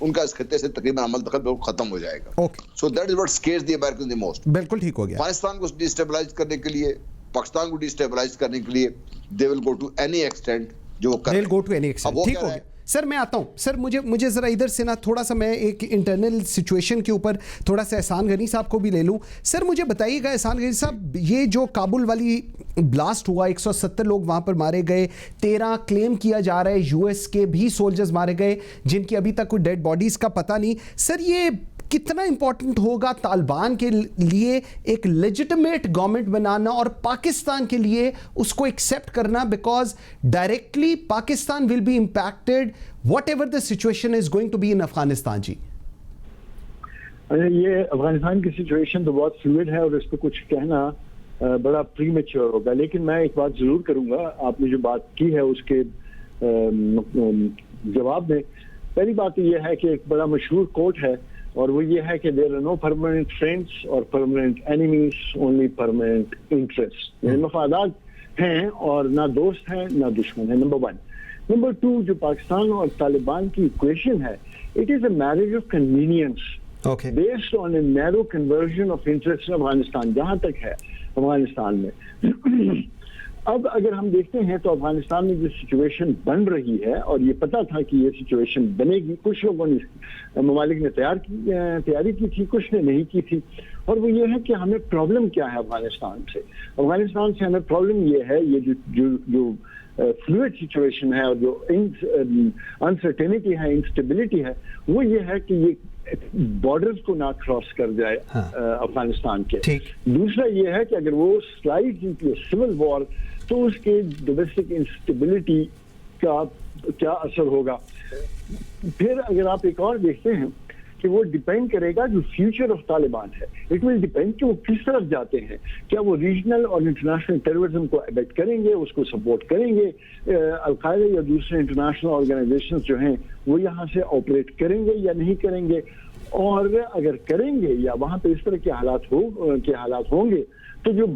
ان کا اس خطے سے تقریباً عمل دخل بالکل ختم ہو جائے گا. So that is what scares the American the most. بالکل ٹھیک ہو گیا. افغانستان کو ڈیسٹیبلائز کرنے کے لیے, پاکستان کو ڈیسٹیبلائز کرنے کے لیے دے ول گو ٹو اینی ایکسٹینٹ جو وہ ٹھیک ہو گیا. سر میں آتا ہوں. سر مجھے ذرا ادھر سے نا تھوڑا سا میں ایک انٹرنل سچویشن کے اوپر تھوڑا سا احسان غنی صاحب کو بھی لے لوں. سر مجھے بتائیے گا احسان غنی صاحب, یہ جو کابل والی بلاسٹ ہوا, 170 لوگ وہاں پر مارے گئے, 13 کلیم کیا جا رہا ہے یو ایس کے بھی سولجرز مارے گئے جن کی ابھی تک کوئی ڈیڈ باڈیز کا پتہ نہیں. سر یہ کتنا امپورٹنٹ ہوگا طالبان کے لیے ایک لیجٹمیٹ گورنمنٹ بنانا اور پاکستان کے لیے اس کو ایکسیپٹ کرنا, because directly Pakistan will be impacted whatever the situation is going to be in Afghanistan. جی یہ افغانستان کی سچویشن تو بہت فلوئڈ ہے اور اس پہ کچھ کہنا بڑا پری میچور ہوگا, لیکن میں ایک بات ضرور کروں گا. آپ نے جو بات کی ہے اس کے جواب میں پہلی بات یہ ہے کہ ایک بڑا مشہور کوٹ ہے اور وہ یہ ہے کہ there are no permanent friends اور permanent enemies, only permanent interest. یعنی مفادات ہیں اور نہ دوست ہیں نہ دشمن ہیں, نمبر 1. نمبر 2, جو پاکستان اور طالبان کی ایکویشن ہے, it is a marriage of convenience based on a narrow conversion of interest Afghanistan, جہاں تک ہے افغانستان میں. اب اگر ہم دیکھتے ہیں تو افغانستان میں جو سچویشن بن رہی ہے, اور یہ پتا تھا کہ یہ سچویشن بنے گی, کچھ لوگوں نے ممالک نے تیاری کی تھی, کچھ نے نہیں کی تھی, اور وہ یہ ہے کہ ہمیں پرابلم کیا ہے افغانستان سے ہمیں پرابلم یہ ہے, یہ جو فلوئڈ سچویشن ہے اور جو انسرٹینٹی ہے, انسٹیبلٹی ہے, وہ یہ ہے کہ یہ بارڈرز کو نہ کراس کر جائے افغانستان کے. دوسرا یہ ہے کہ اگر وہ سلائڈ انٹو سول وار تو اس کے ڈومیسٹک انسٹیبلٹی کا کیا اثر ہوگا. پھر اگر آپ ایک اور دیکھتے ہیں کہ وہ ڈیپینڈ کرے گا جو فیوچر آف طالبان ہے, اٹ ول ڈیپینڈ کہ وہ کس طرف جاتے ہیں. کیا وہ ریجنل اور انٹرنیشنل ٹیررزم کو ابیٹ کریں گے, اس کو سپورٹ کریں گے, القاعدہ یا دوسرے انٹرنیشنل آرگنائزیشنز جو ہیں وہ یہاں سے آپریٹ کریں گے یا نہیں کریں گے, اور اگر کریں گے یا وہاں پہ اس طرح کے حالات ہوں گے تو جو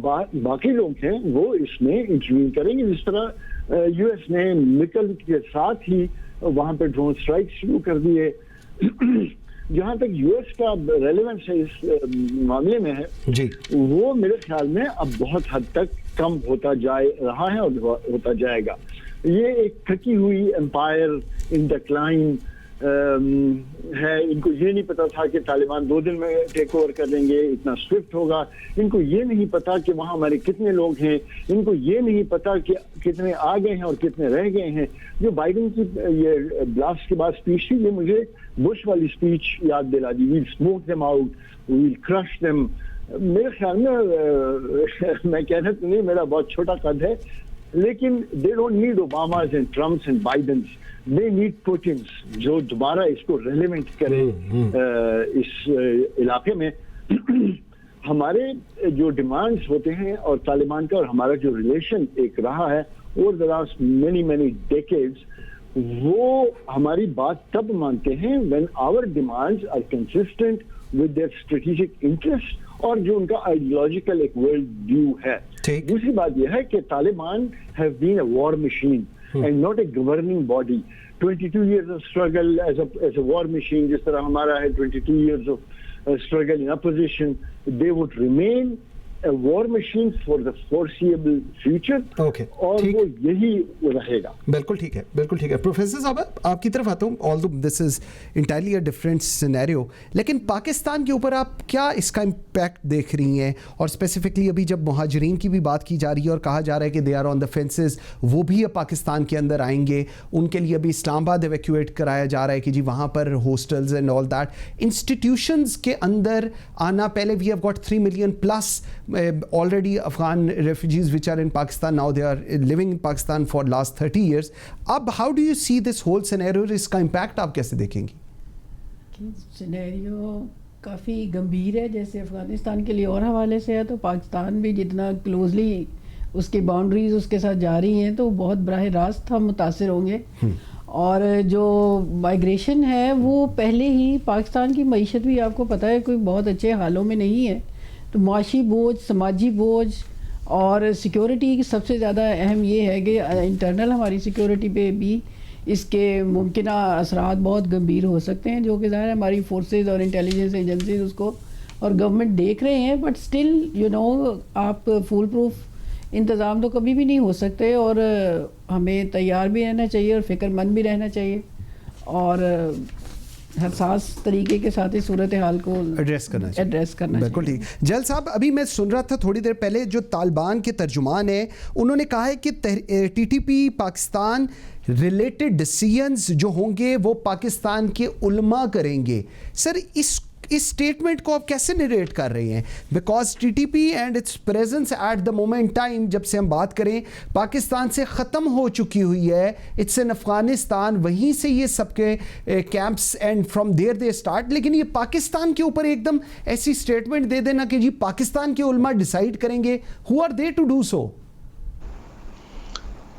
باقی لوگ ہیں وہ اس میں انٹروین کریں گے. جس طرح یو ایس نے نکل کے ساتھ ہی وہاں پہ ڈرون اسٹرائک شروع کر دیے. جہاں تک یو ایس کا ریلیونس ہے اس معاملے میں ہے, جی, وہ میرے خیال میں اب بہت حد تک کم ہوتا جا رہا ہے اور ہوتا جائے گا. یہ ایک تھکی ہوئی امپائر ان ڈکلائن ہے. ان کو یہ نہیں پتا تھا کہ طالبان 2 دن میں ٹیک اوور کر لیں گے, اتنا سوئفٹ ہوگا. ان کو یہ نہیں پتا کہ وہاں ہمارے کتنے لوگ ہیں. ان کو یہ نہیں پتا کہ کتنے آ گئے ہیں اور کتنے رہ گئے ہیں. جو بائیڈن کی یہ بلاسٹ کے بعد اسپیچ تھی, یہ مجھے بش والی اسپیچ یاد دلا دی, we'll smoke them out, we'll crush them. میرے خیال میں کہنا تو نہیں, میرا بہت چھوٹا قد ہے, لیکن they don't need Obamas and Trumps and Bidens, they need Putins جو دوبارہ اس کو ریلیونٹ کرے اس علاقے میں. ہمارے جو ڈیمانڈز ہوتے ہیں اور طالبان کا اور ہمارا جو ریلیشن ایک رہا ہے over the last many decades, وہ ہماری بات تب مانتے ہیں when our demands are consistent with their strategic interest اور جو ان کا آئیڈیولوجیکل ایک ورلڈ ویو ہے. دوسری بات یہ ہے کہ Taliban have been a war machine and not a governing body. 22 years of struggle as a war machine, جس طرح ہمارا ہے 22 years of struggle in opposition, they would remain a war machine for the foreseeable future. اور وہ یہی رہے گا. بالکل ٹھیک ہے, بالکل ٹھیک ہے. پروفیسر صاحب آپ کی طرف آتا ہوں, although this is entirely a different scenario, لیکن پاکستان کے اوپر آپ کیا اس کا امپیکٹ دیکھ رہی ہیں, اور اسپیسیفکلی ابھی جب مہاجرین کی بھی بات کی جا رہی ہے اور کہا جا رہا ہے کہ دے آر آن دا فینسز, وہ بھی اب پاکستان کے اندر آئیں گے, ان کے لیے ابھی اسلام آباد ایویکویٹ کرایا جا رہا ہے کہ جی وہاں پر hostels and all that, institutions کے اندر آنا. پہلے we have got 3 million plus already Afghan refugees which are in Pakistan now, they are living in Pakistan for last 30 years. اب how do you see this whole scenario, اس کا impact آپ کیسے دیکھیں گی؟ سینیریو کافی گمبھیر ہے. جیسے افغانستان کے لیے اور حوالے سے ہے تو پاکستان بھی جتنا کلوزلی اس کی باؤنڈریز اس کے ساتھ جاری ہیں تو بہت براہ راست ہم متاثر ہوں گے. اور جو مائیگریشن ہے وہ پہلے ہی پاکستان کی معیشت بھی آپ کو پتہ ہے کوئی بہت اچھے حالوں میں نہیں ہے, تو معاشی بوجھ, سماجی بوجھ اور سیکیورٹی کی سب سے زیادہ اہم یہ ہے کہ انٹرنل ہماری سیکیورٹی پہ بھی اس کے ممکنہ اثرات بہت گمبھیر ہو سکتے ہیں، جو کہ ظاہر ہے ہماری فورسز اور انٹیلیجنس ایجنسیز اس کو اور گورنمنٹ دیکھ رہے ہیں، بٹ اسٹل آپ فول پروف انتظام تو کبھی بھی نہیں ہو سکتے، اور ہمیں تیار بھی رہنا چاہیے اور فکر مند بھی رہنا چاہیے، اور حساس طریقے کے ساتھ اس صورتحال کو ایڈریس کرنا چاہیے. بالکل ٹھیک. جل صاحب، ابھی میں سن رہا تھا تھوڑی دیر پہلے جو طالبان کے ترجمان ہیں انہوں نے کہا ہے کہ ٹی ٹی پی پاکستان ریلیٹڈ ڈیسیژنز جو ہوں گے وہ پاکستان کے علماء کریں گے. سر اس اسٹیٹمنٹ کو آپ کیسے نریٹ کر رہے ہیں؟ Because T T P and it's presence at the moment time جب سے ہم بات کریں پاکستان سے ختم ہو چکی ہوئی ہے، اٹس ان افغانستان، وہیں سے یہ سب کے campus and from there they start, لیکن یہ پاکستان کے اوپر ایک دم ایسی اسٹیٹمنٹ دے دینا کہ جی پاکستان کے علماء ڈیسائیڈ کریں گے. Who are they to do so?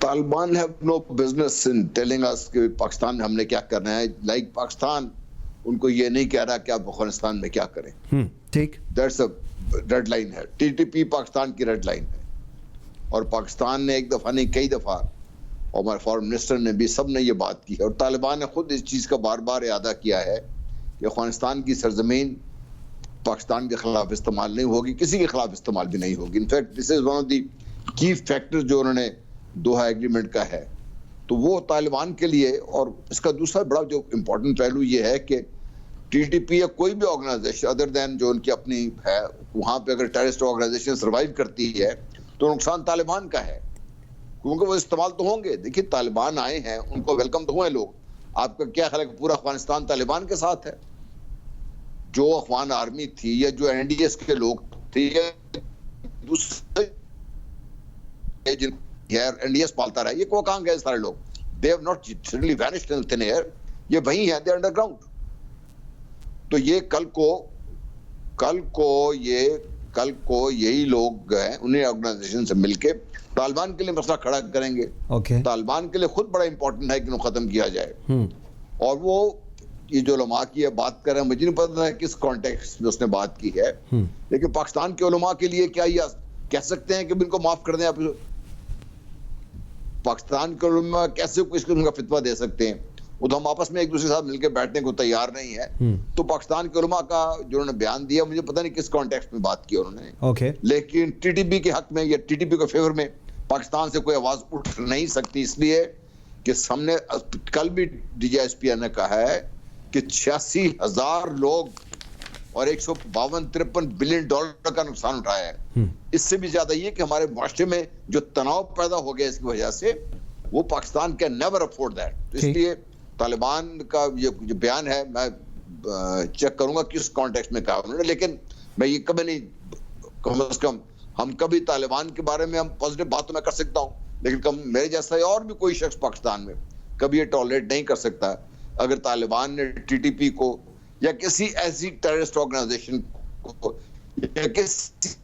Taliban have no business in telling us کہ پاکستان میں ہم نے کیا کرنا ہے. لائک پاکستان ان کو یہ نہیں کہہ رہا کہ آپ افغانستان میں کیا کریں. ٹھیک، دیٹس اے ریڈ لائن ہے. ٹی ٹی پی پاکستان کی ریڈ لائن ہے، اور پاکستان نے ایک دفعہ نہیں کئی دفعہ، اور ہمارے فارن منسٹر نے بھی، سب نے یہ بات کی ہے، اور طالبان نے خود اس چیز کا بار بار اعادہ کیا ہے کہ افغانستان کی سرزمین پاکستان کے خلاف استعمال نہیں ہوگی، کسی کے خلاف استعمال بھی نہیں ہوگی. In fact this is one of the کی فیکٹر جو انہوں نے دوحہ ایگریمنٹ کا ہے. تو وہ طالبان کے لیے، اور اس کا دوسرا بڑا جو امپورٹنٹ پہلو یہ ہے کہ ٹی ٹی پی یا کوئی بھی آرگنائزیشن ادر دین جو ان کی اپنی ہے، وہاں پہ اگر ٹیررسٹ آرگنائزیشن سروائیو کرتی ہے تو نقصان طالبان کا ہے، کیونکہ وہ استعمال تو ہوں گے. دیکھیے طالبان آئے ہیں، ان کو ویلکم تو ہوئے لوگ. آپ کا کیا خیال ہے کہ پورا افغانستان طالبان کے ساتھ ہے؟ جو افغان آرمی تھی یا جو این ڈی ایس کے لوگ تھے یا دوسرے جن این ڈی ایس پالتا رہا، یہ کو کہاں گئے سارے لوگ؟ they have not suddenly vanished in thin air. یہ وہیں ہیں، they are underground. تو یہ کل کو یہی لوگ ہیں، انہیں آرگنائزیشن سے مل کے طالبان کے لیے مسئلہ کھڑا کریں گے. طالبان کے لیے خود بڑا امپورٹنٹ ہے کہ انہوں ختم کیا جائے. اور وہ یہ جو علماء کی بات کر رہے ہیں، مجھے نہیں پتا ہے کس کانٹیکسٹ میں اس نے بات کی ہے، لیکن پاکستان کے علماء کے لیے کیا یہ کہہ سکتے ہیں کہ ان کو معاف کر دیں؟ آپ پاکستان کے علماء کیسے اس قسم کا فتویٰ دے سکتے ہیں؟ وہ تو ہم آپس میں ایک دوسرے کے ساتھ مل کے بیٹھنے کو تیار نہیں ہے. تو پاکستان کے علماء کا جو انہوں نے بیان دیا، مجھے پتہ نہیں کس کانٹیکسٹ میں بات کی انہوں نے، لیکن ٹی ٹی پی کے حق میں یا ٹی ٹی پی کے فیور میں پاکستان سے کوئی آواز اٹھ نہیں سکتی، اس لیے کہ ہم نے کل بھی ڈی جی ایس پی نے کہا ہے کہ 86,000 لوگ اور 152-53 بلین ڈالر کا نقصان اٹھایا ہے. اس سے بھی زیادہ یہ کہ ہمارے معاشرے میں جو تناؤ پیدا ہو گیا اس کی وجہ سے، وہ Pakistan can never afford that. اس لیے طالبان کا یہ بیان ہے، میں چیک کروں گا کس کانٹیکسٹ میں کہا انہوں نے، لیکن میں یہ کبھی نہیں، کم از کم ہم کبھی طالبان کے بارے میں ہم پازیٹیو بات تو میں کر سکتا ہوں، لیکن میرے جیسا اور بھی کوئی شخص پاکستان میں کبھی یہ ٹالریٹ نہیں کر سکتا اگر طالبان نے ٹی ٹی پی کو یا کسی ایسی ٹیررسٹ آرگنائزیشن کو یا کسی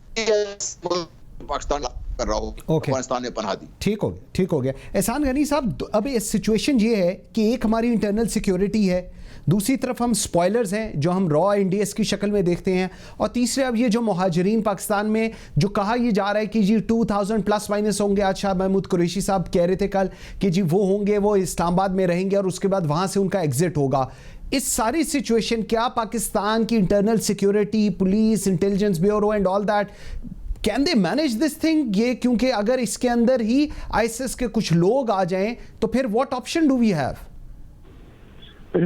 پاکستان کر رہا ہو، افغانستان نے پناہ دی. ٹھیک ہو گیا. احسان غنی صاحب، اب سچویشن یہ ہے کہ ایک ہماری انٹرنل سیکیورٹی ہے، دوسری طرف ہم سپوائلرز ہیں جو ہم را این ڈی ایس کی شکل میں دیکھتے ہیں، اور تیسرے اب یہ جو مہاجرین پاکستان میں جو کہا یہ جا رہا ہے کہ جی 2000 پلس مائنس ہوں گے. آج شاہ محمود قریشی صاحب کہہ رہے تھے کل کہ جی وہ ہوں گے، وہ اسلام آباد میں رہیں گے اور اس کے بعد وہاں سے ان کا ایگزٹ ہوگا. اس ساری سچویشن کیا پاکستان کی internal security, police, intelligence bureau and all that can they manage this thing? یہ کیونکہ اگر اس کے اندر ہی آئی ایس کے کچھ لوگ آ جائیں تو پھر what option do we have?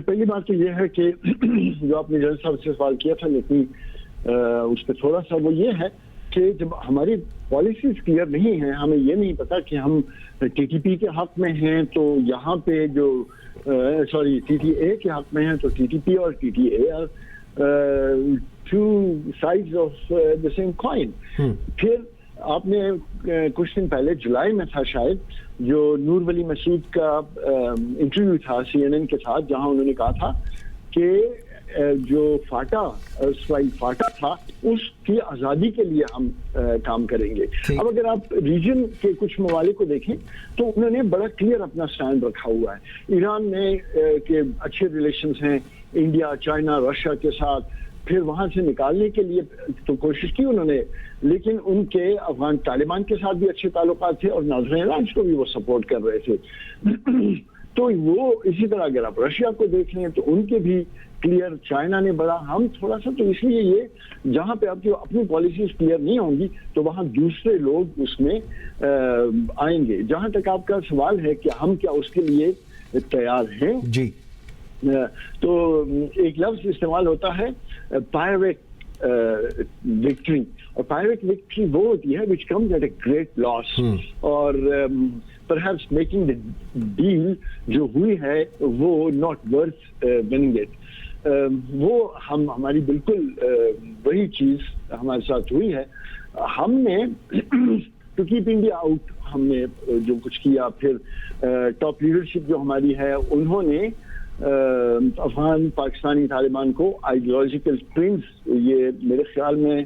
پہلی بات تو یہ ہے کہ جو آپ نے جج صاحب سے سوال کیا تھا، لیکن اس پہ تھوڑا سا وہ یہ ہے کہ جب ہماری پالیسیز کلیئر نہیں ہیں، ہمیں یہ نہیں پتا کہ ہم ٹی ٹی پی کے حق میں ہیں تو یہاں پہ جو ٹی ٹی اے کے حق میں ہیں تو ٹی ٹی پی اور T T A are two sides of the same coin. پھر آپ نے کچھ دن پہلے جولائی میں تھا شاید، جو نور ولی مسعود کا انٹرویو تھا سی این این کے ساتھ، جہاں انہوں نے کہا تھا کہ جو اسرائیل فاٹا تھا اس کی آزادی کے لیے ہم کام کریں گے. اب اگر آپ ریجن کے کچھ ممالک کو دیکھیں تو انہوں نے بڑا کلیئر اپنا سٹینڈ رکھا ہوا ہے. ایران میں کہ اچھے ریلیشنز ہیں انڈیا، چائنا، رشیا کے ساتھ، پھر وہاں سے نکالنے کے لیے تو کوشش کی انہوں نے، لیکن ان کے افغان طالبان کے ساتھ بھی اچھے تعلقات تھے اور ناظرین راج کو بھی وہ سپورٹ کر رہے تھے. تو وہ اسی طرح اگر آپ رشیا کو دیکھ لیں تو ان کے بھی کلیئر، چائنا نے بڑا، ہم تھوڑا سا، تو اس لیے یہ جہاں پہ آپ کی اپنی پالیسیز کلیئر نہیں ہوں گی تو وہاں دوسرے لوگ اس میں آئیں گے. جہاں تک آپ کا سوال ہے کہ ہم کیا اس کے لیے تیار ہیں، جی تو ایک لفظ استعمال ہوتا ہے پائریٹ وکٹری، اور پائریٹ وکٹری وہ ہوتی ہے which comes at a great loss، اور perhaps making the deal جو ہوئی ہے وہ not worth winning it. وہ ہماری بالکل وہی چیز ہمارے ساتھ ہوئی ہے. ہم نے ٹو کیپ انڈیا آؤٹ ہم نے جو کچھ کیا، پھر ٹاپ لیڈرشپ جو ہماری ہے انہوں نے افغان پاکستانی طالبان کو آئیڈیالوجیکل ٹوینز، یہ میرے خیال میں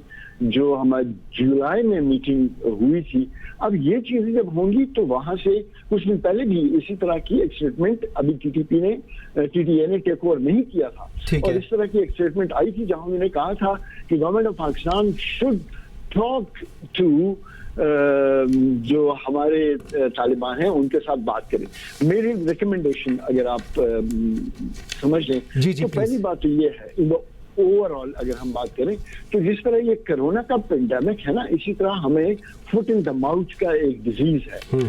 جو ہماری جولائی میں میٹنگ ہوئی تھی، اب یہ چیزیں جب ہوں گی تو وہاں سے کچھ دن پہلے بھی اسی طرح کی ایک اسٹیٹمنٹ ابھی ٹی ٹی اے نے ٹیک اوور نہیں کیا تھا، اور اس طرح کی ایک اسٹیٹمنٹ آئی تھی جہاں انہوں نے کہا تھا کہ government of Pakistan should talk to جو ہمارے طالبان ہیں ان کے ساتھ بات کریں. میری ریکمنڈیشن اگر آپ سمجھ لیں تو پہلی بات تو یہ ہے اوور آل اگر ہم بات کریں تو جس طرح یہ کرونا کا پینڈیمک ہے نا، اسی طرح ہمیں فٹ ان دا ماؤتھ کا ایک ڈیزیز ہے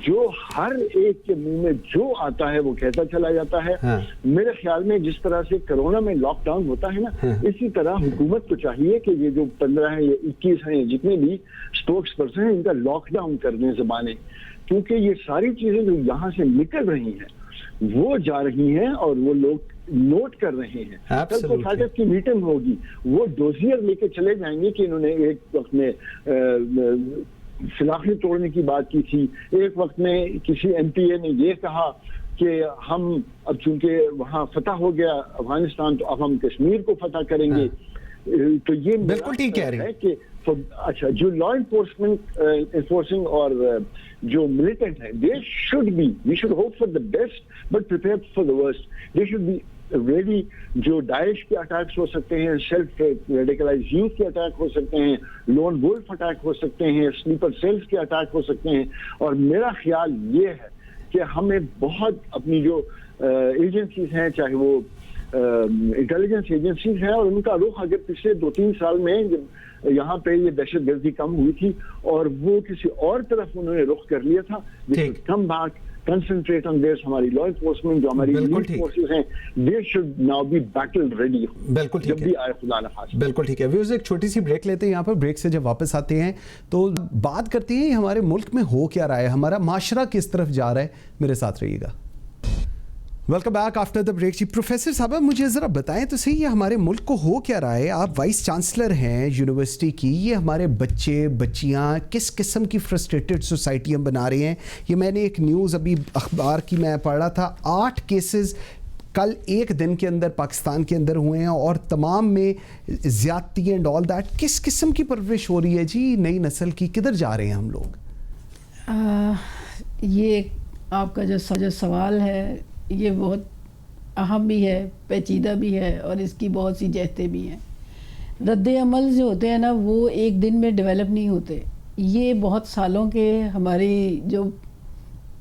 جو ہر ایک کے منہ میں جو آتا ہے وہ کہتا چلا جاتا ہے. میرے خیال میں جس طرح سے کرونا میں لاک ڈاؤن ہوتا ہے نا، اسی طرح حکومت کو چاہیے کہ یہ جو 15 ہیں یا 21 ہیں جتنے بھی اسپوکس پرسن ہیں ان کا لاک ڈاؤن کر دیں زبانیں، کیونکہ یہ ساری چیزیں جو یہاں سے نکل رہی ہیں وہ جا رہی ہیں اور وہ لوگ نوٹ کر رہے ہیں. کل کو فاٹک کی میٹنگ ہوگی، وہ ڈوزیئر لے کے چلے جائیں گے کہ انہوں نے ایک وقت میں سلاخیں توڑنے کی بات کی تھی، ایک وقت میں کسی ایم پی اے نے یہ کہا کہ ہم اب چونکہ وہاں فتح ہو گیا افغانستان تو اب ہم کشمیر کو فتح کریں گے. تو یہ بالکل ٹھیک کہہ رہے ہیں کہ اچھا جو لا انفورسنگ اور جو ملیٹنٹ ہیں they should be, we should hope for the best but prepare for the worst. They should be ready. جو داعش کے اٹیکس ہو سکتے ہیں، سیلف ریڈیکلائز یوتھ کے اٹیک ہو سکتے ہیں، لون وولف اٹیک ہو سکتے ہیں، سلیپر سیلز کے اٹیک ہو سکتے ہیں. اور میرا خیال یہ ہے کہ ہمیں بہت اپنی جو ایجنسیز ہیں، چاہے وہ انٹیلیجنس ایجنسیز ہیں، اور ان کا رخ اگر پچھلے 2-3 سال میں جب یہاں پہ یہ دہشت گردی کم ہوئی تھی اور وہ کسی اور طرف انہوں نے رخ کر لیا تھا، come back concentrate on there. ہماری لا انفورسمنٹ جو ہماری فورسز ہیں they should now be battle ready. بالکل ٹھیک ہے، بالکل ٹھیک ہے. ویورز ایک چھوٹی سی بریک لیتے ہیں یہاں پر. بریک سے جب واپس آتے ہیں تو بات کرتے ہیں ہمارے ملک میں ہو کیا رہا ہے، ہمارا معاشرہ کس طرف جا رہا ہے. میرے ساتھ رہیے گا. Welcome back after the break. جی پروفیسر صاحب مجھے ذرا بتائیں تو صحیح، یہ ہمارے ملک کو ہو کیا رہا ہے؟ آپ وائس چانسلر ہیں یونیورسٹی کی، یہ ہمارے بچے بچیاں کس قسم کی فرسٹریٹڈ سوسائٹی ہم بنا رہے ہیں. یہ میں نے ایک نیوز ابھی اخبار کی میں پڑھ رہا تھا، 8 کیسز کل ایک دن کے اندر پاکستان کے اندر ہوئے ہیں اور تمام میں زیادتی اینڈ آل دیٹ. کس قسم کی پرورش ہو رہی ہے جی نئی نسل کی؟ کدھر جا رہے ہیں ہم لوگ؟ یہ آپ کا جو سوال ہے یہ بہت اہم بھی ہے، پیچیدہ بھی ہے، اور اس کی بہت سی جہتیں بھی ہیں. رد عمل جو ہوتے ہیں نا وہ ایک دن میں ڈیولپ نہیں ہوتے. یہ بہت سالوں کے ہماری جو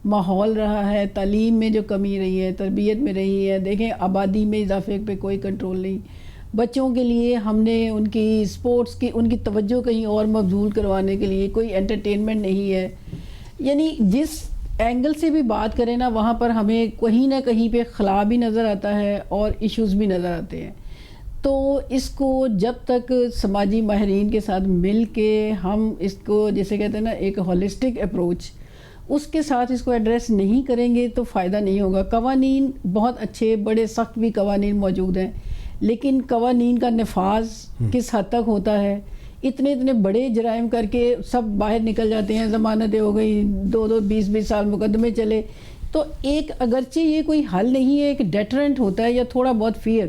ماحول رہا ہے، تعلیم میں جو کمی رہی ہے، تربیت میں رہی ہے. دیکھیں آبادی میں اضافے پہ کوئی کنٹرول نہیں. بچوں کے لیے ہم نے ان کی سپورٹس کی ان کی توجہ کہیں اور مبذول کروانے کے لیے کوئی انٹرٹینمنٹ نہیں ہے. یعنی جس اینگل سے بھی بات کریں نا وہاں پر ہمیں کہیں نہ کہیں پہ خلا بھی نظر آتا ہے اور ایشوز بھی نظر آتے ہیں. تو اس کو جب تک سماجی ماہرین کے ساتھ مل کے ہم اس کو جیسے کہتے ہیں نا ایک ہولسٹک اپروچ اس کے ساتھ اس کو ایڈریس نہیں کریں گے تو فائدہ نہیں ہوگا. قوانین بہت اچھے بڑے سخت بھی قوانین موجود ہیں، لیکن قوانین کا نفاذ کس حد تک ہوتا ہے؟ اتنے بڑے جرائم کر کے سب باہر نکل جاتے ہیں، ضمانتیں ہو گئی، 2-20 سال مقدمے چلے. تو ایک اگرچہ یہ کوئی حل نہیں ہے، ایک ڈیٹرنٹ ہوتا ہے یا تھوڑا بہت فیئر.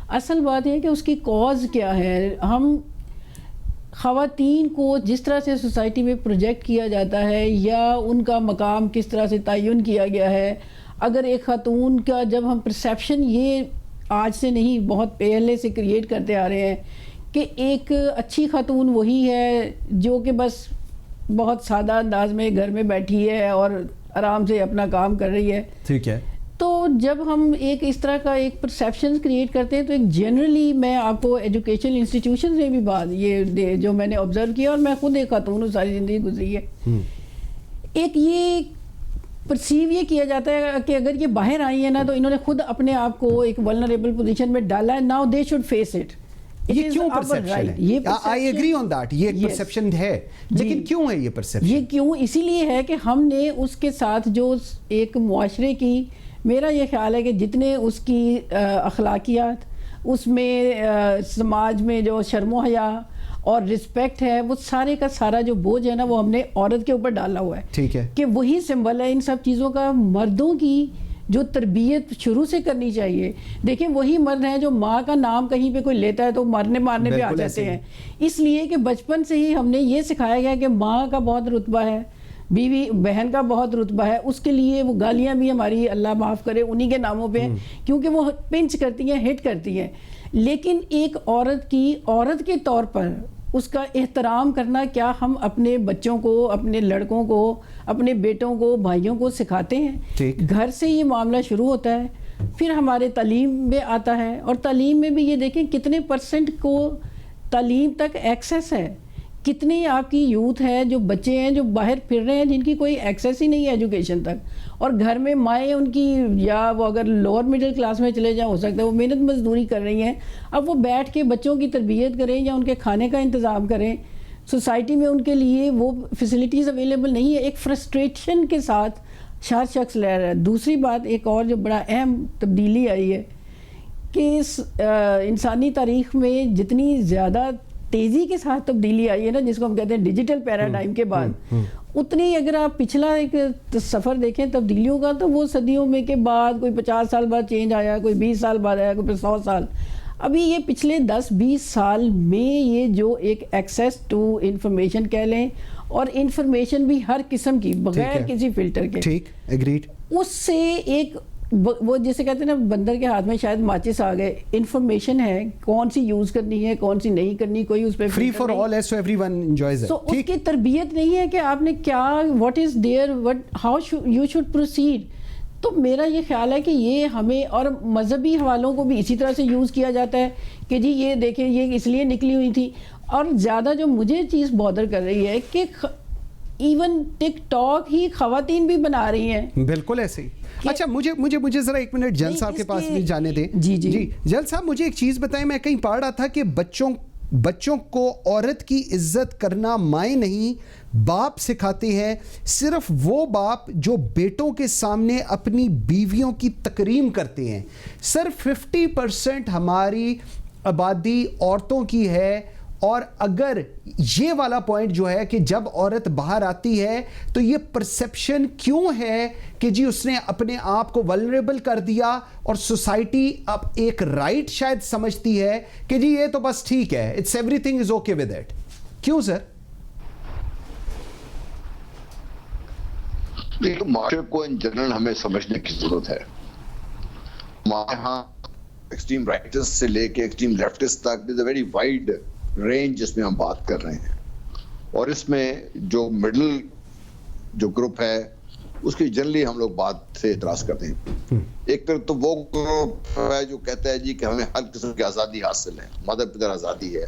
اصل بات ہے کہ اس کی کاز کیا ہے. ہم خواتین کو جس طرح سے سوسائٹی میں پروجیکٹ کیا جاتا ہے یا ان کا مقام کس طرح سے تعین کیا گیا ہے، اگر ایک خاتون کا جب ہم پرسیپشن یہ آج سے نہیں بہت پہلے سے کریٹ کرتے آ رہے ہیں کہ ایک اچھی خاتون وہی ہے جو کہ بس بہت سادہ انداز میں گھر میں بیٹھی ہے اور آرام سے اپنا کام کر رہی ہے. ٹھیک ہے. تو جب ہم ایک اس طرح کا ایک پرسیپشن کریٹ کرتے ہیں تو ایک جنرلی میں آپ کو ایجوکیشن انسٹیٹیوشن میں بھی بات یہ جو میں نے آبزرو کیا اور میں خود ایک خاتون ہوں, ساری زندگی گزری ہے, ایک یہ پرسیو یہ کیا جاتا ہے کہ اگر یہ باہر آئی ہیں نا تو انہوں نے خود اپنے آپ کو ایک ولنریبل پوزیشن میں ڈالا ہے, now they should face it. یہ کیوں پرسیپشن ہے؟ آئی ایگری آن دیٹ, یہ ایک پرسیپشن ہے, لیکن کیوں ہے یہ پرسیپشن؟ یہ کیوں اسی لیے ہے کہ ہم نے اس کے ساتھ جو ایک معاشرے کی, میرا یہ خیال ہے کہ جتنے اس کی اخلاقیات, اس میں سماج میں جو شرم و حیا اور رسپیکٹ ہے, وہ سارے کا سارا جو بوجھ ہے نا وہ ہم نے عورت کے اوپر ڈالا ہوا ہے. ٹھیک ہے کہ وہی سمبل ہے ان سب چیزوں کا. مردوں کی جو تربیت شروع سے کرنی چاہیے, دیکھیں وہی مرد ہیں جو ماں کا نام کہیں پہ کوئی لیتا ہے تو مارنے پہ آ جاتے ہیں, اس لیے کہ بچپن سے ہی ہم نے یہ سکھایا گیا کہ ماں کا بہت رتبہ ہے, بیوی بہن کا بہت رتبہ ہے, اس کے لیے وہ گالیاں بھی ہماری اللہ معاف کرے انہی کے ناموں پہ, کیونکہ وہ پنچ کرتی ہیں, ہٹ کرتی ہیں. لیکن ایک عورت کی عورت کے طور پر اس کا احترام کرنا کیا ہم اپنے بچوں کو, اپنے لڑکوں کو, اپنے بیٹوں کو, بھائیوں کو سکھاتے ہیں؟ گھر سے یہ معاملہ شروع ہوتا ہے, پھر ہمارے تعلیم میں آتا ہے, اور تعلیم میں بھی یہ دیکھیں کتنے پرسنٹ کو تعلیم تک ایکسیس ہے, کتنی آپ کی یوتھ ہے, جو بچے ہیں جو باہر پھر رہے ہیں جن کی کوئی ایکسیس ہی نہیں ہے ایجوکیشن تک, اور گھر میں مائیں ان کی, یا وہ اگر لوور مڈل کلاس میں چلے جائیں, ہو سکتا ہے وہ محنت مزدوری کر رہی ہیں, اب وہ بیٹھ کے بچوں کی تربیت کریں یا ان کے کھانے کا انتظام کریں, سوسائٹی میں ان کے لیے وہ فیسلٹیز اویلیبل نہیں ہے. ایک فرسٹریشن کے ساتھ ہر شخص لے رہا ہے. دوسری بات ایک اور جو بڑا اہم تبدیلی آئی ہے کہ اس انسانی تاریخ میں جتنی زیادہ تیزی کے ساتھ تبدیلی آئی ہے نا, جس کو ہم کہتے ہیں ڈیجیٹل پیراڈائم کے بعد, اتنی اگر آپ پچھلا ایک سفر دیکھیں تبدیلیوں کا, تو وہ صدیوں میں کے بعد کوئی 50 سال بعد چینج آیا, کوئی 20 سال بعد آیا, کوئی 100 سال. ابھی یہ پچھلے 10-20 سال میں یہ جو ایک ایکسیس ٹو انفارمیشن کہہ لیں, اور انفارمیشن بھی ہر قسم کی بغیر کسی فلٹر کے, ٹھیک ایگریڈ, اس سے ایک وہ جسے کہتے ہیں نا بندر کے ہاتھ میں شاید ماچس آ گئے, انفارمیشن ہے کون سی یوز کرنی ہے کون سی نہیں کرنی, کوئی اس پہ فری فار آل ہے, so everyone enjoys it. سو اس کی تربیت نہیں ہے کہ آپ نے کیا, what is there, how you should proceed. تو میرا یہ خیال ہے کہ یہ ہمیں, اور مذہبی حوالوں کو بھی اسی طرح سے یوز کیا جاتا ہے کہ جی یہ دیکھیں یہ اس لیے نکلی ہوئی تھی. اور زیادہ جو مجھے چیز بادر کر رہی ہے کہ ایون ٹک ٹاک ہی خواتین بھی بنا رہی ہیں. بالکل ایسے ہی. اچھا مجھے ذرا ایک منٹ جل صاحب کے پاس بھی جانے دیں. جی جل صاحب مجھے ایک چیز بتائیں, میں کہیں پڑھ رہا تھا کہ بچوں کو عورت کی عزت کرنا مائیں نہیں باپ سکھاتے ہیں, صرف وہ باپ جو بیٹوں کے سامنے اپنی بیویوں کی تکریم کرتے ہیں. صرف 50% ہماری آبادی عورتوں کی ہے, اور اگر یہ والا پوائنٹ جو ہے کہ جب عورت باہر آتی ہے تو یہ پرسیپشن کیوں ہے کہ جی اس نے اپنے آپ کو ولنریبل کر دیا, اور سوسائٹی اب ایک رائٹ شاید سمجھتی ہے کہ جی یہ تو بس ٹھیک ہے, it's everything is okay with it. کیوں سر؟ معاشرے کو ان جنرل ہمیں سمجھنے کی ضرورت ہے. ہمارے ہاں ایکسٹریم رائٹس سے لے کے ایکسٹریم لیفٹس تک از اے ویری وائڈ رینج جس میں ہم بات کر رہے ہیں, اور اس میں جو مڈل جو گروپ ہے اس کی جنرلی ہم لوگ بات سے اعتراض کرتے ہیں. ایک طرف تو وہ گروپ ہے جو کہتا ہے جی کہ ہمیں ہر قسم کی آزادی حاصل ہے, مادر پدر آزادی ہے.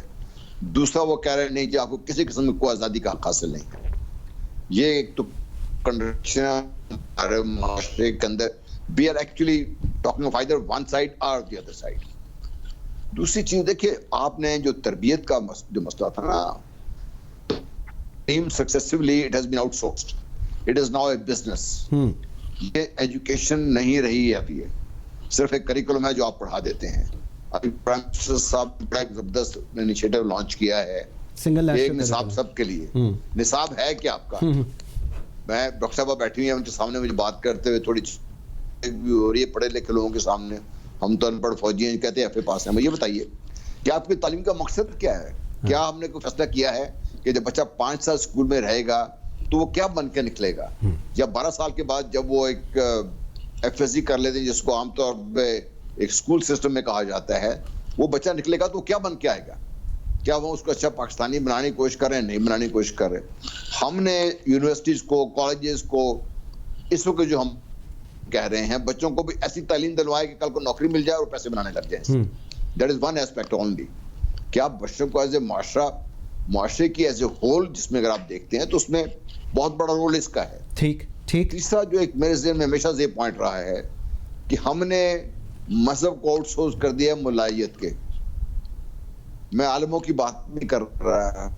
دوسرا وہ کہہ رہے ہیں نہیں جی آپ کو کسی قسم کی کوئی آزادی کا حق حاصل نہیں ہے. یہ ایک تو کنڈکشن ہمارے معاشرے کے اندر, we are actually talking of either one side or the other side. دوسری چیز دیکھیے, آپ نے جو تربیت کا جو مسئلہ تھا نا, successively it has been outsourced. It is now a business. یہ ایجوکیشن نہیں رہی ہے ابھی, صرف ایک کریکولم ہے جو آپ پڑھا دیتے ہیں. ابھی پرائم منسٹر صاحب بڑا ایک زبردست انیشیٹو لانچ کیا ہے, ایک نصاب سب کے لیے. نصاب ہے کیا آپ کا؟ میں ڈاکٹر صاحبہ بیٹھی ہوئی ہیں ان کے سامنے مجھے بات کرتے ہوئے تھوڑی ہو رہی ہے پڑھے لکھے لوگوں کے سامنے, ہم تو ان پڑھ فوجی ہیں کہتے ہیں ایف اے پاس ہیں. یہ بتائیے کہ آپ کی تعلیم کا مقصد کیا ہے؟ کیا ہم نے کوئی فیصلہ کیا ہے کہ جب بچہ 5 سال اسکول میں رہے گا تو وہ کیا بن کے نکلے گا, یا 12 سال کے بعد جب وہ ایک ایف ایس سی کر لیتے ہیں جس کو عام طور پہ ایک اسکول سسٹم میں کہا جاتا ہے, وہ بچہ نکلے گا تو وہ کیا بن کے آئے گا؟ کیا وہ اس کو اچھا پاکستانی بنانے کی کوشش کر رہے ہیں؟ نہیں بنانے کی کوشش کر رہے. ہم نے یونیورسٹیز کو, کالجز کو اس وقت جو ہم کہہ رہے ہیں بچوں کو بھی ایسی تعلیم دلوائے کہ کل کو نوکری مل جائے اور پیسے بنانے لگ جائیں. That is one aspect only. کیا بچوں کو ایز اے معاشرے کی ایز اے ہول جس میں اگر آپ دیکھتے ہیں تو اس میں بہت بڑا رول اس کا ہے. ٹھیک. تیسرا جو ایک میرے ذہن میں ہمیشہ سے پوائنٹ رہا ہے کہ ہم نے مذہب کو آؤٹ سورس کر دیا ملائیت کے. میں عالموں کی بات نہیں کر رہا,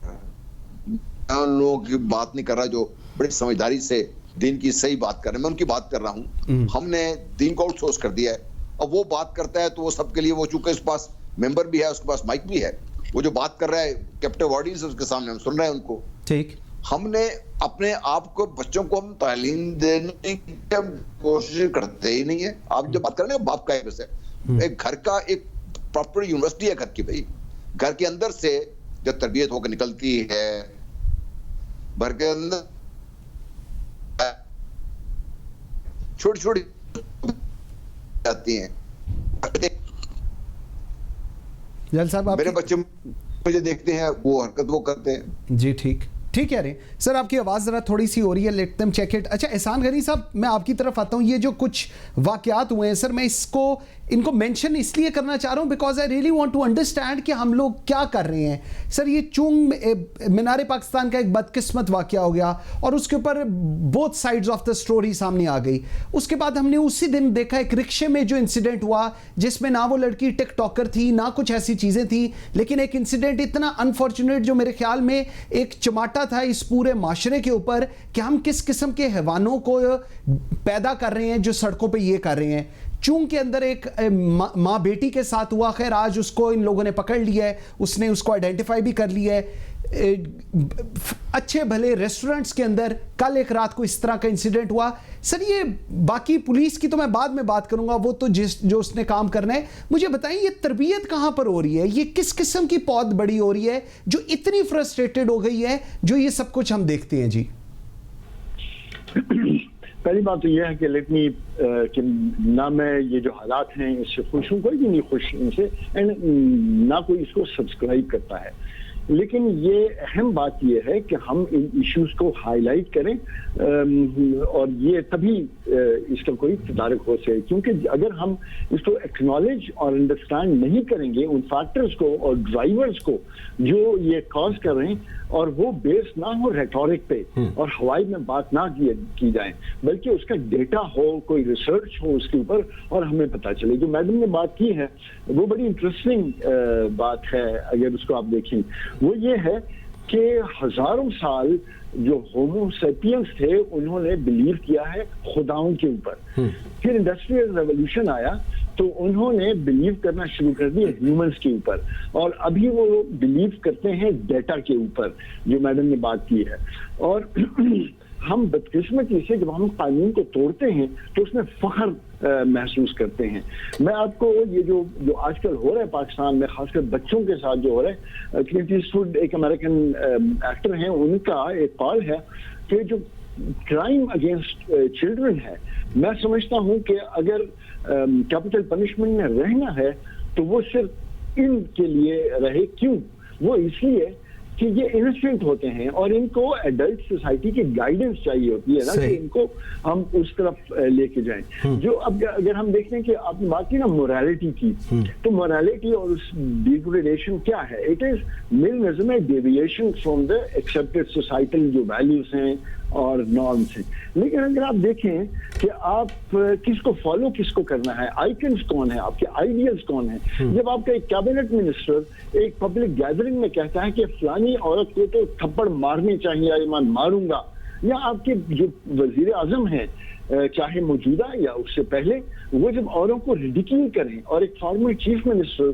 ان لوگوں کی بات نہیں کر رہا جو بڑی سمجھداری سے دین کی صحیح بات کر رہے ہیں, میں ان کی بات کر رہا ہوں. ہم نے دین کو آؤٹ سورس کر دیا ہے. اب وہ بات کرتا ہے تو وہ سب کے لیے, وہ چونکہ اس کے پاس ممبر بھی ہے, اس کے پاس مائک بھی ہے, وہ جو بات کر رہا ہے کیپٹیو آڈینس اس کے سامنے ہم سن رہے ہیں ان کو. ٹھیک. ہم نے اپنے آپ کو بچوں کو ہم تعلیم دینے کی کوشش کرتے ہی نہیں ہے. آپ جب بات کر رہے ہیں باپ کا ایک گھر کا ایک پراپر یونیورسٹی ہے گھر کی. بھائی گھر کے اندر سے جب تربیت ہو کے نکلتی ہے, گھر کے اندر چھوٹی چھوٹی جاتی ہیں. جل صاحب میرے بچے مجھے دیکھتے ہیں وہ حرکت وہ کرتے ہیں. جی ٹھیک کہہ رہے ہیں سر. آپ کی آواز ذرا تھوڑی سی ہو رہی ہے, لیٹ دیم چیک اٹ. اچھا احسان غنی صاحب, میں آپ کی طرف آتا ہوں. یہ جو کچھ واقعات ہوئے ہیں سر, میں ان کو مینشن اس لیے کرنا چاہ رہا ہوں because I really want to understand کہ ہم لوگ کیا کر رہے ہیں. سر یہ چونگ مینار پاکستان کا ایک بدقسمت واقعہ ہو گیا اور اس کے اوپر both sides of the story سامنے آ گئی. اس کے بعد ہم نے اسی دن دیکھا ایک رکشے میں جو انسیڈنٹ ہوا جس میں نہ وہ لڑکی ٹک ٹاکر تھی نہ کچھ ایسی چیزیں تھیں, لیکن ایک انسیڈنٹ اتنا انفارچونیٹ جو میرے خیال میں ایک چماٹا تھا اس پورے معاشرے کے اوپر کہ ہم کس قسم کے حیوانوں کو پیدا کر رہے ہیں جو سڑکوں پہ یہ کر رہے ہیں. چونگ کے اندر ایک ماں بیٹی کے ساتھ ہوا, خیر آج اس کو ان لوگوں نے پکڑ لیا ہے, اس نے اس کو آئیڈینٹیفائی بھی کر لیا ہے. اچھے بھلے ریسٹورنٹس کے اندر کل ایک رات کو اس طرح کا انسیڈنٹ ہوا. سر یہ باقی پولیس کی تو میں بعد میں بات کروں گا, وہ تو جو اس نے کام کرنا ہے. مجھے بتائیں یہ تربیت کہاں پر ہو رہی ہے, یہ کس قسم کی پود بڑی ہو رہی ہے جو اتنی فرسٹریٹڈ ہو گئی ہے جو یہ سب کچھ ہم دیکھتے ہیں. جی پہلی بات تو یہ ہے کہ لیٹ می کہ نہ میں یہ جو حالات ہیں اس سے خوش ہوں, کوئی بھی نہیں خوش ان سے, نہ کوئی اس کو سبسکرائب کرتا ہے. لیکن یہ اہم بات یہ ہے کہ ہم ان ایشوز کو ہائی لائٹ کریں, اور یہ تبھی اس کا کوئی تدارک ہو سکے, کیونکہ اگر ہم اس کو ایکنالج اور انڈرسٹینڈ نہیں کریں گے ان فیکٹرز کو اور ڈرائیورز کو جو یہ کاز کر رہے ہیں, اور وہ بیس نہ ہو ریٹورک پہ اور ہوائی میں بات نہ کی جائیں, بلکہ اس کا ڈیٹا ہو, کوئی ریسرچ ہو اس کے اوپر, اور ہمیں پتہ چلے. جو میڈم نے بات کی ہے وہ بڑی انٹرسٹنگ بات ہے, اگر اس کو آپ دیکھیں وہ یہ ہے کہ ہزاروں سال جو ہومو سیپینس تھے انہوں نے بلیو کیا ہے خداؤں کے اوپر. پھر انڈسٹریل ریولوشن آیا تو انہوں نے بلیو کرنا شروع کر دیا ہیومنس کے اوپر, اور ابھی وہ بلیو کرتے ہیں ڈیٹا کے اوپر جو میڈم نے بات کی ہے. اور ہم بدقسمتی سے جب ہم قانون کو توڑتے ہیں تو اس میں فخر محسوس کرتے ہیں. میں آپ کو یہ جو آج کل ہو رہا ہے پاکستان میں, خاص کر بچوں کے ساتھ جو ہو رہا ہے, کلنٹ ایسٹ وڈ ایک امریکن ایکٹر ہیں, ان کا ایک قول ہے کہ جو کرائم اگینسٹ چلڈرن ہے, میں سمجھتا ہوں کہ اگر کیپٹل پنشمنٹ میں رہنا ہے تو وہ صرف ان کے لیے رہے. کیوں؟ وہ اس لیے کہ یہ انسٹنٹ ہوتے ہیں اور ان کو ایڈلٹ سوسائٹی کی گائیڈنس چاہیے ہوتی ہے نا, کہ ان کو ہم اس طرف لے کے جائیں. جو اب اگر ہم دیکھتے ہیں کہ آپ نے بات کی نا موریلٹی کی, تو موریلٹی اور اس ڈیگریڈیشن کیا ہے؟ اٹ از ملنزم ہے deviation from the accepted societal جو ویلیوز ہیں اور نارمس ہیں. لیکن اگر آپ دیکھیں کہ آپ کس کو فالو کس کو کرنا ہے, آئیکنز کون ہیں, آپ کے آئیڈیلز کون ہیں. جب آپ کا ایک کیبنٹ منسٹر ایک پبلک گیدرنگ میں کہتا ہے کہ فلانی عورت کو تو تھپڑ مارنے چاہیے, میں ماروں گا, یا آپ کے جو وزیر اعظم ہیں چاہے موجودہ یا اس سے پہلے, وہ جب اوروں کو ریڈیکیول کریں اور ایک فارمر چیف منسٹر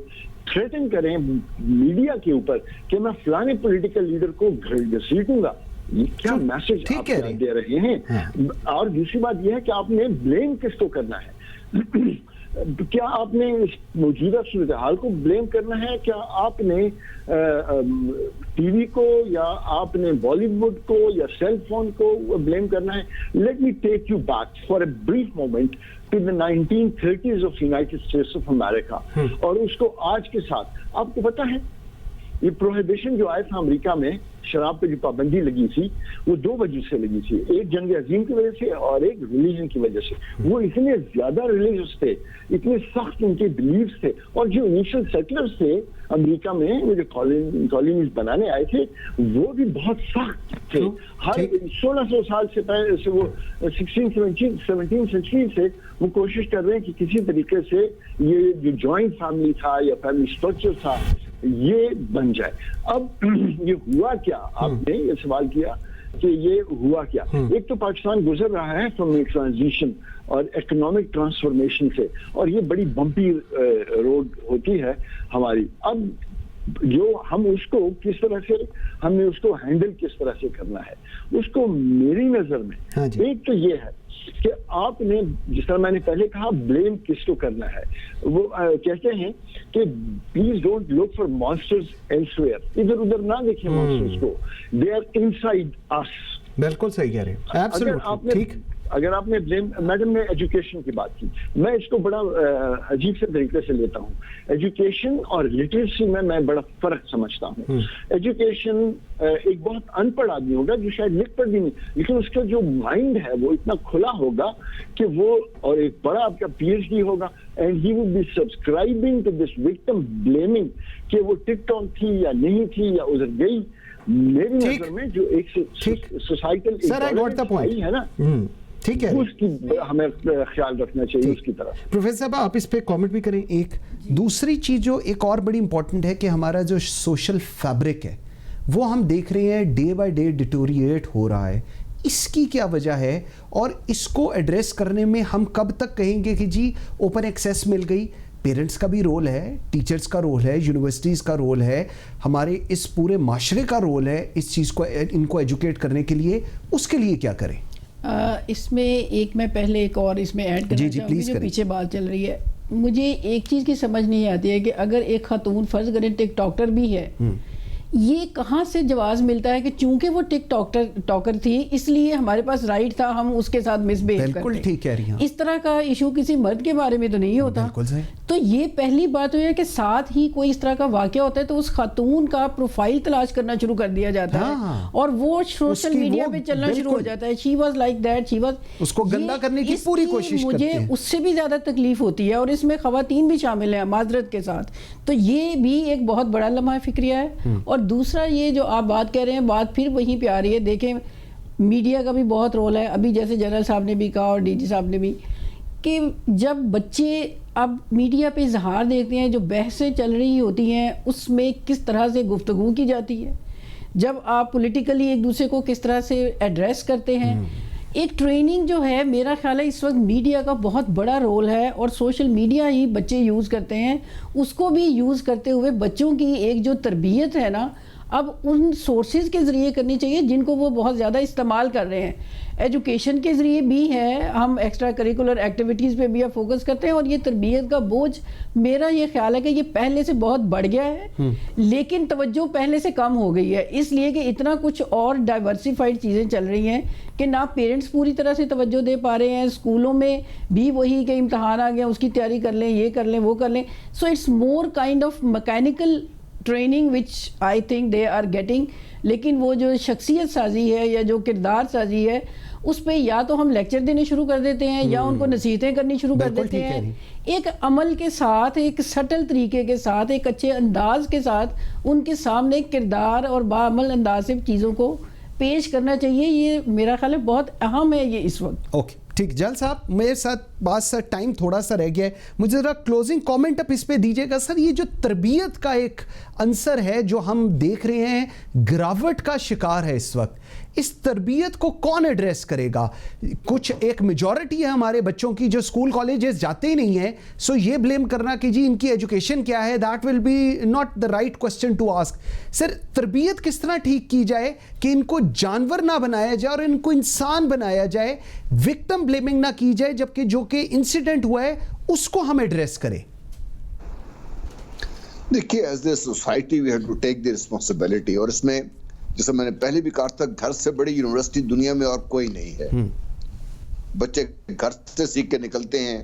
تھریٹن کریں میڈیا کے اوپر کہ میں فلانے پولیٹیکل لیڈر کو گھسیٹوں گا, یہ کیا میسج آپ دے رہے ہیں؟ اور دوسری بات یہ ہے کہ آپ نے بلیم کس کو کرنا ہے؟ کیا آپ نے اس موجودہ صورتحال کو بلیم کرنا ہے؟ کیا آپ نے ٹی وی کو, یا آپ نے بالی ووڈ کو, یا سیل فون کو بلیم کرنا ہے؟ Let me take you back for a brief moment to the 1930s of United States of America, اور اس کو آج کے ساتھ. آپ کو پتا ہے یہ پروہیبیشن جو آیا تھا امریکہ میں شراب پہ جو پابندی لگی تھی وہ دو وجہ سے لگی تھی, ایک جنگ عظیم کی وجہ سے اور ایک ریلیجن کی وجہ سے. وہ اتنے زیادہ ریلیجس تھے, اتنے سخت ان کے بلیفز تھے, اور جو انیشل سیٹلرز تھے امریکہ میں وہ جو کالونیز بنانے آئے تھے وہ بھی بہت سخت تھے. ہر 1600 سال سے پہلے سے وہ 17 سینچری سے وہ کوشش کر رہے ہیں کہ کسی طریقے سے یہ جو جوائنٹ فیملی تھا یا فیملی اسٹرکچر تھا یہ بن جائے. اب یہ ہوا کیا, آپ نے یہ سوال کیا کہ یہ ہوا کیا. ایک تو پاکستان گزر رہا ہے فرام ٹرانزیشن اور اکنامک ٹرانسفارمیشن سے, اور یہ بڑی بمپی روڈ ہوتی ہے ہماری. اب جو ہم اس کو کس طرح سے ہم نے اس کو ہینڈل کس طرح سے کرنا ہے, اس کو میری نظر میں ایک تو یہ ہے کہ آپ نے جس طرح میں نے پہلے کہا بلیم کس کو کرنا ہے. وہ کہتے ہیں کہ please don't look for monsters ایلسویئر, ادھر ادھر نہ دیکھیں مانسٹرز کو, دے آر انسائڈ اس. بالکل صحیح کہہ رہے ہیں, ایبسولوٹلی ٹھیک. اگر آپ نے میڈم نے ایجوکیشن کی بات کی, میں اس کو بڑا عجیب سے طریقے سے لیتا ہوں. ایجوکیشن اور لٹریسی میں بڑا فرق سمجھتا ہوں. ایجوکیشن ایک بہت ان پڑھ آدمی ہوگا جو شاید لکھ پڑھ بھی نہیں, لیکن اس کا جو مائنڈ ہے وہ اتنا کھلا ہوگا کہ وہ, اور ایک بڑا آپ کا PhD ہوگا, and he would be subscribing to this victim blaming کہ وہ ٹک ٹاک تھی یا نہیں تھی یا ادھر گئی. میری نظر میں جو ایک سوسائٹل ہے نا, ٹھیک ہے, اس کی ہمیں خیال رکھنا چاہیے اس کی طرف. پروفیسر صاحب آپ اس پہ کامنٹ بھی کریں. ایک دوسری چیز جو ایک اور بڑی امپورٹنٹ ہے کہ ہمارا جو سوشل فیبرک ہے وہ ہم دیکھ رہے ہیں ڈے بائی ڈے ڈیٹوریٹ ہو رہا ہے. اس کی کیا وجہ ہے, اور اس کو ایڈریس کرنے میں ہم کب تک کہیں گے کہ جی اوپن ایکسیس مل گئی؟ پیرنٹس کا بھی رول ہے, ٹیچرز کا رول ہے, یونیورسٹیز کا رول ہے, ہمارے اس پورے معاشرے کا رول ہے اس چیز کو, ان کو ایجوکیٹ کرنے کے لیے. اس کے لیے کیا کریں؟ اس میں ایک میں پہلے ایک اور اس میں ایڈ کرنا چاہوں گی جو پیچھے بات چل رہی ہے. مجھے ایک چیز کی سمجھ نہیں آتی ہے کہ اگر ایک خاتون فرض کریں ٹک ٹاکر بھی ہے, یہ کہاں سے جواز ملتا ہے کہ چونکہ وہ ٹک ٹاکر تھی اس لیے ہمارے پاس رائٹ تھا ہم اس کے ساتھ مس بہیو کرتے. بالکل ٹھیک کہہ رہی ہیں. اس طرح کا ایشو کسی مرد کے بارے میں تو نہیں ہوتا. تو یہ پہلی بات ہے کہ ساتھ ہی کوئی اس طرح کا واقعہ ہوتا ہے تو اس خاتون کا پروفائل تلاش کرنا شروع کر دیا جاتا ہے اور وہ سوشل میڈیا پہ چلنا شروع ہو جاتا ہے. She was like that, she was, اس کو گندا کرنے کی پوری کوشش کرتے ہیں. مجھے اس سے بھی زیادہ تکلیف ہوتی ہے, اور اس میں خواتین بھی شامل ہیں معذرت کے ساتھ. تو یہ بھی ایک بہت بڑا لمحہ فکریہ ہے. اور دوسرا یہ جو آپ بات کہہ رہے ہیں, بات پھر وہیں پہ آ رہی ہے. دیکھیں میڈیا کا بھی بہت رول ہے. ابھی جیسے جنرل صاحب نے بھی کہا اور DG صاحب نے بھی, کہ جب بچے اب میڈیا پہ اظہار دیکھتے ہیں, جو بحثیں چل رہی ہوتی ہیں اس میں کس طرح سے گفتگو کی جاتی ہے, جب آپ پولیٹیکلی ایک دوسرے کو کس طرح سے ایڈریس کرتے ہیں, ایک ٹریننگ جو ہے میرا خیال ہے اس وقت میڈیا کا بہت بڑا رول ہے. اور سوشل میڈیا ہی بچے یوز کرتے ہیں, اس کو بھی یوز کرتے ہوئے بچوں کی ایک جو تربیت ہے نا اب ان سورسز کے ذریعے کرنی چاہیے جن کو وہ بہت زیادہ استعمال کر رہے ہیں. ایجوکیشن کے ذریعے بھی ہے, ہم ایکسٹرا کریکولر ایکٹیویٹیز پہ بھی فوکس کرتے ہیں, اور یہ تربیت کا بوجھ میرا یہ خیال ہے کہ یہ پہلے سے بہت بڑھ گیا ہے, لیکن توجہ پہلے سے کم ہو گئی ہے, اس لیے کہ اتنا کچھ اور ڈائیورسیفائڈ چیزیں چل رہی ہیں کہ نہ پیرنٹس پوری طرح سے توجہ دے پا رہے ہیں. اسکولوں میں بھی وہی کہ امتحان آ گیا, اس کی تیاری کر لیں, یہ کر لیں, وہ کر لیں. So it's more kind of mechanical training which I think they are getting. لیکن وہ جو شخصیت سازی ہے یا جو کردار سازی ہے اس پہ یا تو ہم لیکچر دینے شروع کر دیتے ہیں یا ان کو نصیحتیں کرنی شروع کر دیتے ہیں, ایک عمل کے ساتھ, ایک سٹل طریقے کے ساتھ, ایک اچھے انداز کے ساتھ ان کے سامنے کردار اور باعمل انداز سے چیزوں کو پیش کرنا چاہیے. یہ میرا خیال ہے بہت اہم ہے یہ اس وقت. اوکے ٹھیک, جل صاحب میرے ساتھ بات سر ٹائم تھوڑا سا رہ گیا ہے, مجھے ذرا کلوزنگ کامنٹ اپ اس پہ دیجیے گا. سر یہ جو تربیت کا ایک عنصر ہے جو ہم دیکھ رہے ہیں گراوٹ کا شکار ہے اس وقت, اس تربیت کو کون ایڈریس کرے گا؟ کچھ ایک میجورٹی ہے ہمارے بچوں کی جو اسکول کالجز جاتے ہی نہیں ہیں, سو یہ بلیم کرنا کہ جی ان کی ایجوکیشن کیا ہے, that will be not the right question to ask. Sir تربیت کس طرح ٹھیک کی جائے کہ ان کو جانور نہ بنایا جائے اور ان کو انسان بنایا جائے, وکٹم بلیمنگ نہ کی جائے, جبکہ جو کہ انسیڈنٹ ہوا ہے اس کو ہم ایڈریس کریں؟ دیکھیے as a society we have to take the responsibility, اور اس میں جیسے میں نے پہلے بھی کہا تھا گھر سے بڑی یونیورسٹی دنیا میں اور کوئی نہیں ہے. بچے گھر سے سیکھ کے نکلتے ہیں,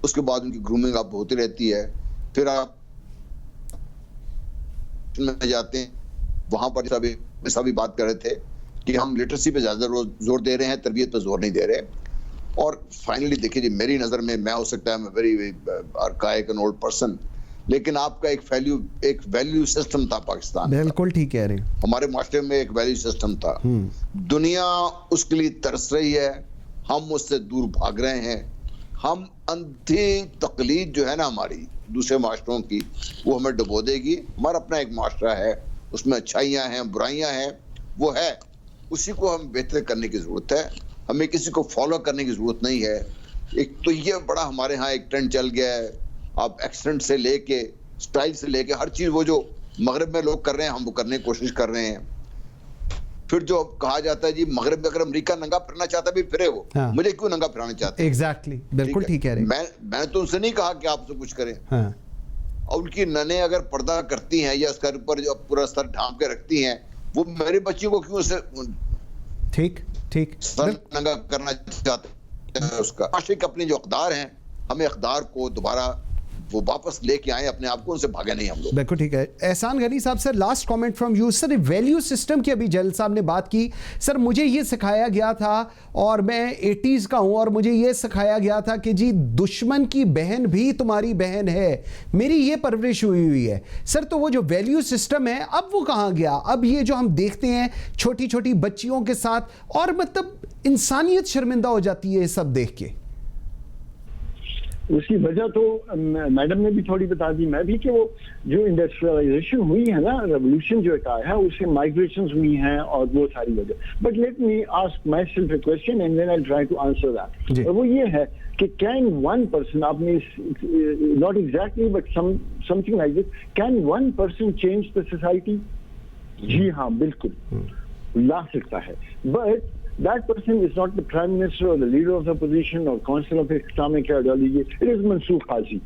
اس کے بعد ان کی گرومنگ اب ہوتی رہتی ہے, پھر آپ میں جاتے ہیں وہاں پر سبھی بات کر رہے تھے کہ ہم لٹریسی پہ زیادہ زور دے رہے ہیں, تربیت پہ زور نہیں دے رہے. اور فائنلی دیکھیے جی, میری نظر میں ہو سکتا ہے میں ویری آرکائک اینڈ اولڈ پرسن, لیکن آپ کا ایک ویلیو سسٹم تھا پاکستان. بالکل ٹھیک کہہ رہے ہیں. ہمارے معاشرے میں ایک ویلیو سسٹم تھا. دنیا اس کے لیے ترس رہی ہے, ہم اس سے دور بھاگ رہے ہیں. ہم اندھی تقلید جو ہے نا ہماری دوسرے معاشروں کی, وہ ہمیں ڈبو دے گی. ہمارا اپنا ایک معاشرہ ہے, اس میں اچھائیاں ہیں, برائیاں ہیں, وہ ہے, اسی کو ہم بہتر کرنے کی ضرورت ہے. ہمیں کسی کو فالو کرنے کی ضرورت نہیں ہے. ایک تو یہ بڑا ہمارے ہاں ایک ٹرینڈ چل گیا ہے, آپ ایکسیڈنٹ سے لے کے سٹائل سے لے کے ہر چیز وہ جو مغرب میں لوگ کر رہے ہیں ہم وہ کرنے کی کوشش کر رہے ہیں. پھر جو کہا جاتا ہے جی مغرب میں اگر امریکہ ننگا پھرنا چاہتا ہے بھی پھرے وہ, مجھے کیوں ننگا پھرانا چاہتے ہیں؟ ایگزیکٹلی, بالکل ٹھیک کہہ رہے ہیں. میں نے تو ان سے نہیں کہا کہ آپ سے کچھ کریں. اور ان کی ننیں اگر پردہ کرتی ہیں یا اس کے اوپر جو پورا سر ڈھانپ کے رکھتی ہیں, وہ میرے بچیوں کو کیوں اسے ٹھیک سر ننگا کرنا چاہتے ہیں؟ اس کا عاشق اپنی جو اقدار ہیں, ہمیں اقدار کو دوبارہ وہ واپس لے کے آئیں اپنے آپ کو, ان سے بھاگے نہیں ہم لوگ. بالکل ٹھیک ہے. احسان غنی صاحب, sir last comment from you. Sir value system کی ابھی جلیل صاحب نے بات کی. سر مجھے یہ سکھایا گیا تھا, اور میں 80s کا ہوں, اور مجھے یہ سکھایا گیا تھا کہ جی دشمن کی بہن بھی تمہاری بہن ہے. میری یہ پرورش ہوئی ہے. سر تو وہ جو ویلیو سسٹم ہے اب وہ کہاں گیا؟ اب یہ جو ہم دیکھتے ہیں چھوٹی چھوٹی بچیوں کے ساتھ, اور مطلب انسانیت شرمندہ ہو جاتی ہے یہ سب دیکھ کے. اس کی وجہ تو میڈم نے بھی تھوڑی بتا دی, میں بھی, کہ وہ جو انڈسٹریلائزیشن ہوئی ہے نا, ریولوشن جو ایک آیا ہے, اس سے مائگریشنز ہوئی ہیں اور وہ ساری وجہ. But let me ask myself a question and then I try to answer that. اور وہ یہ ہے کہ کین ون پرسن, آپ نے not exactly but something like this, can one person change the society? جی ہاں, بالکل لا سکتا ہے. But that person is not the prime minister or the leader of the opposition or council of Islamic ideology. It is Mansoor Qazi.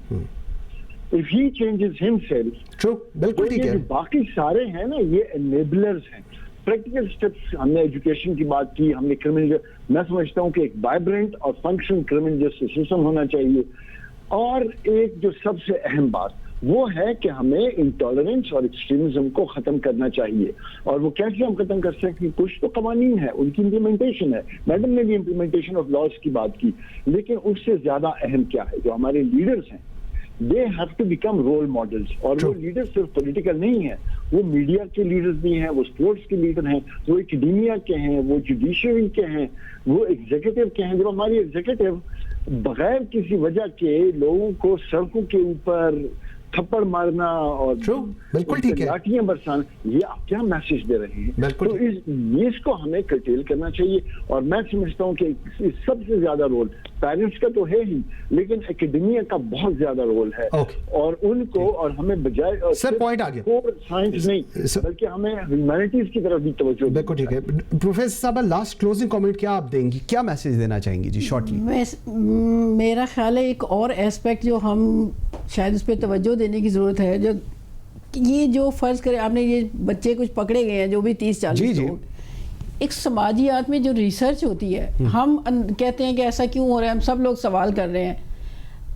If he changes himself, true, بالکل ٹھیک ہے. باقی سارے ہیں نا یہ enablers ہیں. پریکٹیکل اسٹیپس, ہم نے ایجوکیشن کی بات کی, ہم نے کرمنل, میں سمجھتا ہوں کہ ایک وائبرنٹ اور فنکشن کرمنل جسٹس سسٹم ہونا چاہیے. اور ایک جو سب سے اہم بات وہ ہے کہ ہمیں انٹالرنس اور ایکسٹریمزم کو ختم کرنا چاہیے. اور وہ کیسے ہم ختم کر سکتے ہیں؟ کچھ تو قوانین ہے, ان کی امپلیمنٹیشن ہے. میڈم نے بھی امپلیمنٹیشن آف لاز کی بات کی, لیکن اس سے زیادہ اہم کیا ہے؟ جو ہمارے لیڈرز ہیں, they have to become role models. اور وہ لیڈر صرف پولیٹیکل نہیں ہیں, وہ میڈیا کے لیڈرز بھی ہیں, وہ اسپورٹس کے لیڈر ہیں, وہ اکیڈیمیا کے ہیں, وہ جوڈیشری کے ہیں, وہ ایگزیکٹو کے ہیں. جب ہماری ایگزیکٹو بغیر کسی وجہ کے لوگوں کو سڑکوں کے اوپر تھپڑ مارنا اور لاٹیاں برسانا, یہ آپ کیا میسج دے رہے ہیں؟ تو اس کو ہمیں کرٹیل کرنا چاہیے. اور میں سمجھتا ہوں کہ سب سے زیادہ رول پیرنٹس کا تو ہے ہی, لیکن اکیڈیمیا کا بہت زیادہ رول ہے. اور ان کو, اور ہمیں بجائے سائنس نہیں بلکہ ہمیں ہیومینٹیز کی طرف بھی توجہ. بالکل ٹھیک ہے. پروفیسر صاحب, لاسٹ کلوزنگ کامنٹ کیا آپ دیں گی, کیا میسج دینا چاہیں گی؟ جی شارٹلی. میرا خیال ہے ایک اور ایسپیکٹ جو ہم شاید اس پہ توجہ دینے کی ضرورت ہے, جو یہ جو فرض کرے آپ نے یہ بچے کچھ پکڑے گئے ہیں جو بھی 30-40 لوگ, ایک سماجیات میں جو ریسرچ ہوتی ہے, ہم کہتے ہیں کہ ایسا کیوں ہو رہا ہے, ہم سب لوگ سوال کر رہے ہیں,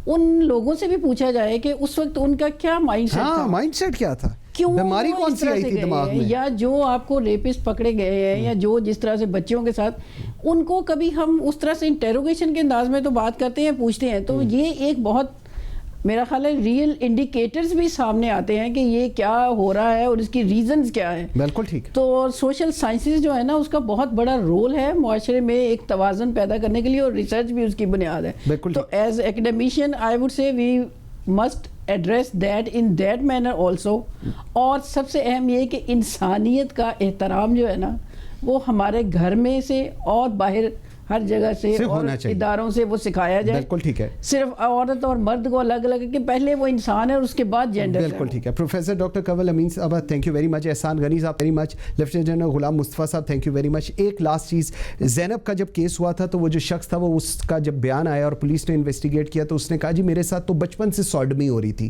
ان لوگوں سے بھی پوچھا جائے کہ اس وقت ان کا کیا مائنڈ سیٹ تھا, مائنڈ سیٹ کیا تھا, کیوں بیماری کون سی آئی تھی دماغ میں, یا جو آپ کو ریپسٹ پکڑے گئے ہیں یا جو جس طرح سے بچوں کے ساتھ, ان کو کبھی ہم اس طرح سے انٹیروگیشن کے انداز میں تو بات کرتے ہیں, پوچھتے ہیں, تو یہ ایک بہت میرا خیال ہے ریئل انڈیکیٹرز بھی سامنے آتے ہیں کہ یہ کیا ہو رہا ہے اور اس کی ریزنز کیا ہیں. بالکل ٹھیک. تو سوشل سائنسز جو ہے نا, اس کا بہت بڑا رول ہے معاشرے میں ایک توازن پیدا کرنے کے لیے, اور ریسرچ بھی اس کی بنیاد ہے. تو as ایکڈیمیشین I would say we must address that in that manner also. اور سب سے اہم یہ کہ انسانیت کا احترام جو ہے نا, وہ ہمارے گھر میں سے اور باہر ہر جگہ سے اور اداروں سے وہ سکھایا جائے. بالکل ٹھیک ہے. صرف عورت اور مرد کو الگ الگ کہ پہلے وہ انسان ہے اور اس کے بعد جینڈر. بالکل ٹھیک ہے. پروفیسر ڈاکٹر کنول امین صاحب, تھینک یو ویری مچ. احسان غنی صاحب very much. Lieutenant general Ghulam Mustafa صاحب, تھینک یو ویری مچ. ایک لاسٹ چیز, زینب کا جب کیس ہوا تھا تو وہ جو شخص تھا, وہ اس کا جب بیان آیا اور پولیس نے انویسٹیگیٹ کیا تو اس نے کہا جی میرے ساتھ تو بچپن سے سوڈمی ہو رہی تھی.